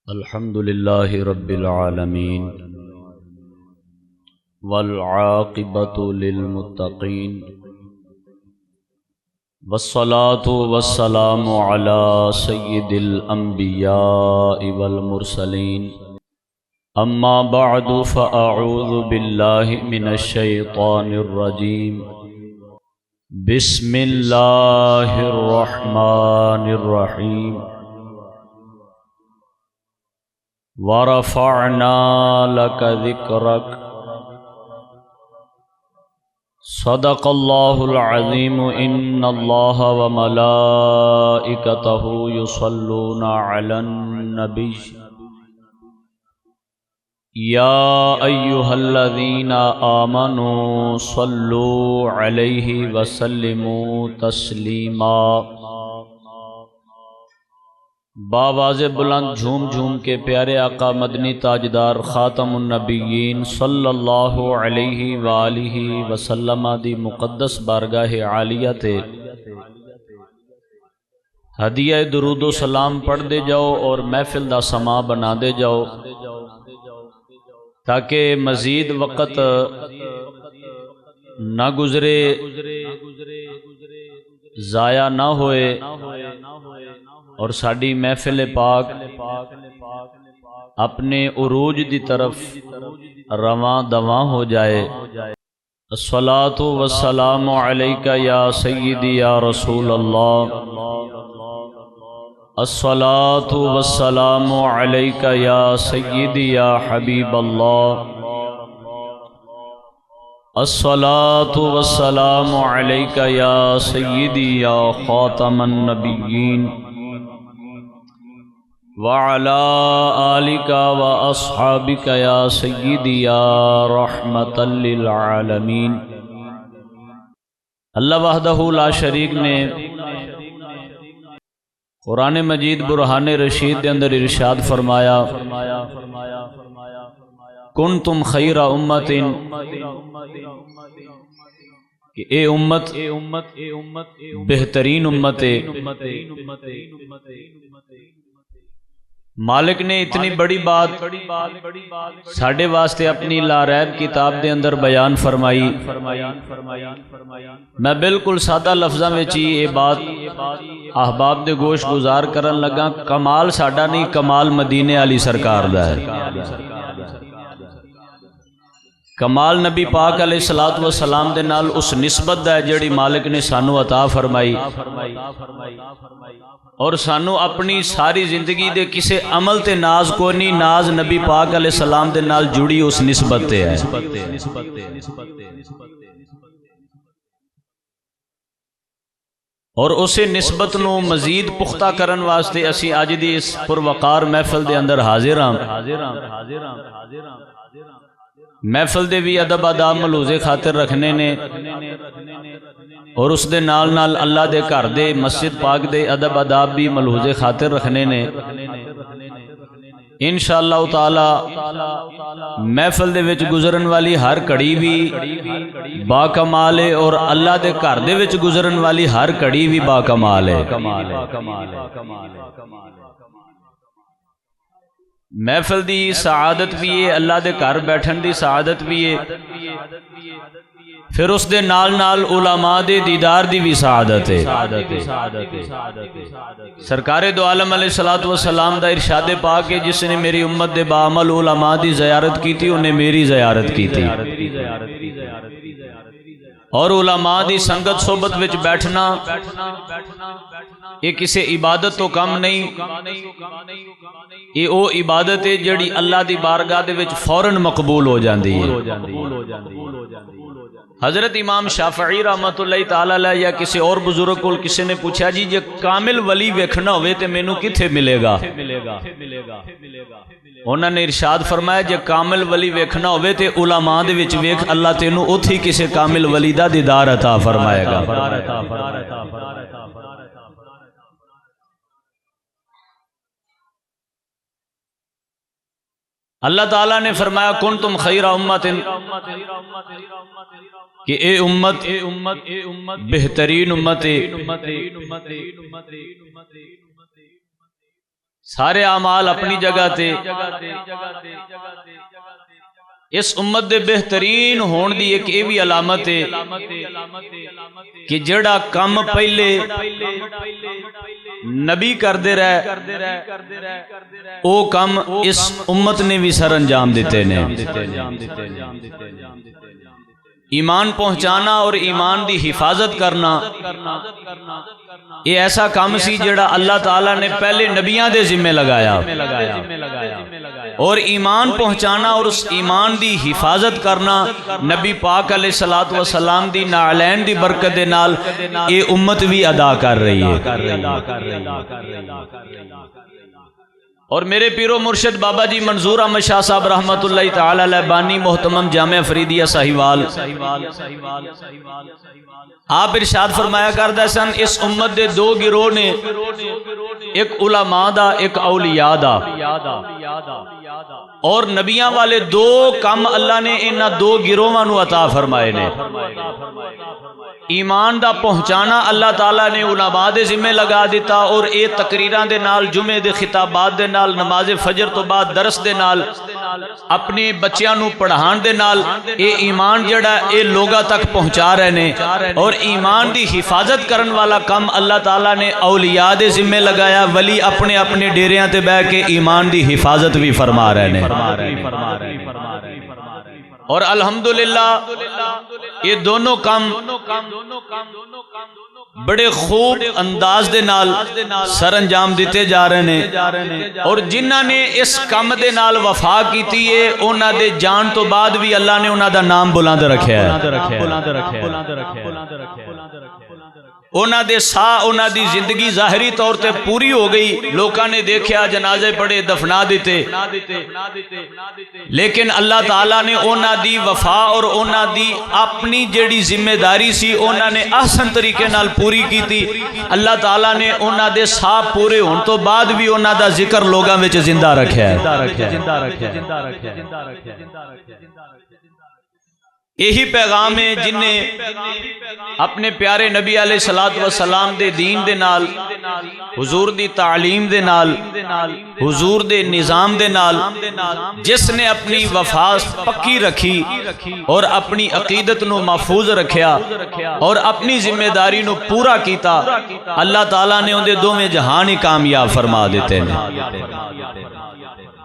الحمد للہ رب العالمین والعاقبۃ للمتقین والصلاة والسلام علی سید الانبیاء والمرسلین اما بعد فاعوذ باللہ من الشیطان الرجیم بسم اللہ الرحمن الرحیم وَرَفَعْنَا لَكَ ذِكْرَكَ صدق اللہ العظیم ان اللہ وملائکتہ یصلون علی النبی یا ایہا الذین آمنوا صلوا علیہ وسلموا تسلیما۔ باواز بلند جھوم جھوم کے پیارے آقا مدنی تاجدار خاتم النبیین صلی اللہ علیہ وآلہ وسلم دی مقدس بارگاہ عالیہ تے ہدیہ درود و سلام پڑھ دے جاؤ اور محفل دا سما بنا دے جاؤ تاکہ مزید وقت نہ گزرے، ضائع نہ ہوئے اور ساڈی محفل پاک اپنے عروج دی طرف رواں دواں ہو جائے۔ الصلاۃ والسلام علیک یا سیدی یا رسول اللہ، الصلاۃ والسلام علیک یا سیدی یا حبیب اللہ، الصلاۃ والسلام علیک یا سیدی یا خاتم النبیین وعلى آلك وأصحابك يا سيدي يا رحمة للعالمين۔ اللہ وحدہ لا شریک نے قرآن مجید برہان رشید دے اندر ارشاد فرمایا، کنتم خیر امت، کہ اے امت بہترین امت ہے۔ مالک نے اتنی بڑی بات ساڑھے واسطے اپنی لاریب کتاب دے اندر بیان فرمائی۔ میں بالکل سادہ لفظاں میں یہ بات احباب دے گوش گزار کرن لگا، کمال ساڑھا نہیں، کمال مدینے علی سرکار دا ہے۔ کمال نبی پاک علیہ السلام دے نال اس نسبت دا ہے جڑی مالک نے سانو عطا فرمائی، اور سانو اپنی ساری زندگی دے کسے عمل تے ناز کو نہیں، ناز نبی پاک علیہ السلام دے نال جڑی اس نسبت تے ہے۔ اور اسے نسبت نو مزید پختہ کرن واسطے اسی آج دی اس پروقار محفل دے اندر حاضر ہاں۔ محفل دے بھی ادب آداب ملحوظ خاطر رکھنے نے، اور اس دے نال نال اللہ دے گھر دے مسجد پاک دے ادب آداب بھی ملحوظ خاطر رکھنے نے۔ انشاءاللہ تعالی محفل دے وچ گزرن والی ہر کڑی بھی با کمال ہے، اور اللہ دے گھر دے وچ گزرن والی ہر کڑی بھی با کمال ہے۔ محفل دی سعادت بھی ہے، اللہ دے گھر بیٹھن دی سعادت بھی ہے، پھر اس دے نال نال علماء دے دیدار دی بھی سعادت ہے۔ سرکار دو عالم علیہ السلام دا ارشاد پاک ہے، جس نے میری امت دے بعمل علماء دی زیارت کی تھی انہیں میری زیارت کی تھی۔ اور علماء دی سنگت صحبت وچ بیٹھنا یہ کسی عبادت تو کم نہیں، یہ او عبادت ہے جڑی اللہ دی بارگاہ دے وچ فوراً مقبول ہو جاندی ہے۔ حضرت امام شافعی رحمت اللہ تعالی علیہ یا کسی اور بزرگ کو کسی نے پوچھا جی جے کامل ولی ویکھنا ہوئے تے مینوں کتھے ملے گا؟ انہوں نے ارشاد فرمایا جے کامل ولی ویکھنا ہوئے تے علماء دے وچ ویکھ، اللہ تینوں اتھی کسی کامل ولی دا دیدار عطا فرمائے گا۔ اللہ تعالیٰ نے فرمایا کنتم خیر امت، کہ اے امت بہترین امت ہے۔ سارے اعمال اپنی جگہ تے اس امت دے بہترین ہون دی ایک یہ بھی علامت ہے کہ جڑا کم پہلے نبی کردے رہے او کم اس امت نے بھی سر انجام دیتے نے۔ ایمان پہنچانا اور ایمان دی حفاظت کرنا یہ ایسا کام سی جڑا اللہ تعالیٰ نے پہلے نبیاں دے ذمہ لگایا، اور ایمان پہنچانا اور اس ایمان دی حفاظت کرنا نبی پاک علیہ الصلوۃ والسلام دی نعلین دی برکت دے نال یہ امت بھی ادا کر رہی ہے۔ اور میرے پیرو مرشد بابا جی منظور احمد شاہ صاحب رحمت اللہ تعالی علیہ بانی محتمم جامع فریدیہ ساہیوال، آپ ارشاد فرمایا کردہ سن اس امت دے دو گروہ نے، ایک علماء دا ایک اولیاء دا، اور نبیاں والے دو کم اللہ نے انہاں دو گروہاں نو عطا فرمائے نے۔ ایمان دا پہنچانا اللہ تعالیٰ نے علماء دے ذمہ لگا دیتا، اور اے تقریراں دے نال، جمعے دے خطابات دے نال، نماز فجر تو بعد درس دے نال، اپنے بچیاں نو پڑھان دے نال اے ایمان جڑا اے لوگاں تک پہنچا رہے نے، اور ایمان دی حفاظت کرن والا کم اللہ تعالیٰ نے اولیاء دے ذمہ لگایا، ولی اپنے اپنے ڈیریاں تے بیٹھ کے ایمان دی حفاظت بھی فرما رہے نے۔ اور الحمدللہ یہ دونوں کام بڑے خوب انداز دے نال سر انجام دیتے جا رہے ہیں، اور جنہ نے اس کام دے نال وفا کیتی ہے انہاں دے جان تو بعد بھی اللہ نے انہاں دا نام بلند رکھیا ہے، انہاں دے ساہ، انہاں دی زندگی ظاہری طور تے پوری ہو گئی، لوکاں نے دیکھیا، جنازے پڑے، دفنا دیتے، لیکن اللہ تعالیٰ نے انہاں دی وفا اور انہاں دی اپنی جڑی ذمہ داری سی انہاں نے احسن طریقے نال پوری کیتی۔ اللہ تعالیٰ نے انہاں دے ساہ پورے ہون تو بعد بھی انہاں دا ذکر لوگاں وچ زندہ رکھیا ہے۔ یہی پیغام ہے جن نے اپنے پیارے نبی علیہ الصلوۃ والسلام دے دین دے نال، حضور دی تعلیم دے نال، حضور دے نظام دے نال، جس نے اپنی وفا پکی رکھی اور اپنی عقیدت نو محفوظ رکھیا اور اپنی ذمہ داری نو پورا کیتا، اللہ تعالیٰ نے ان دے دوویں جہان ہی کامیاب فرما دیتے ہیں۔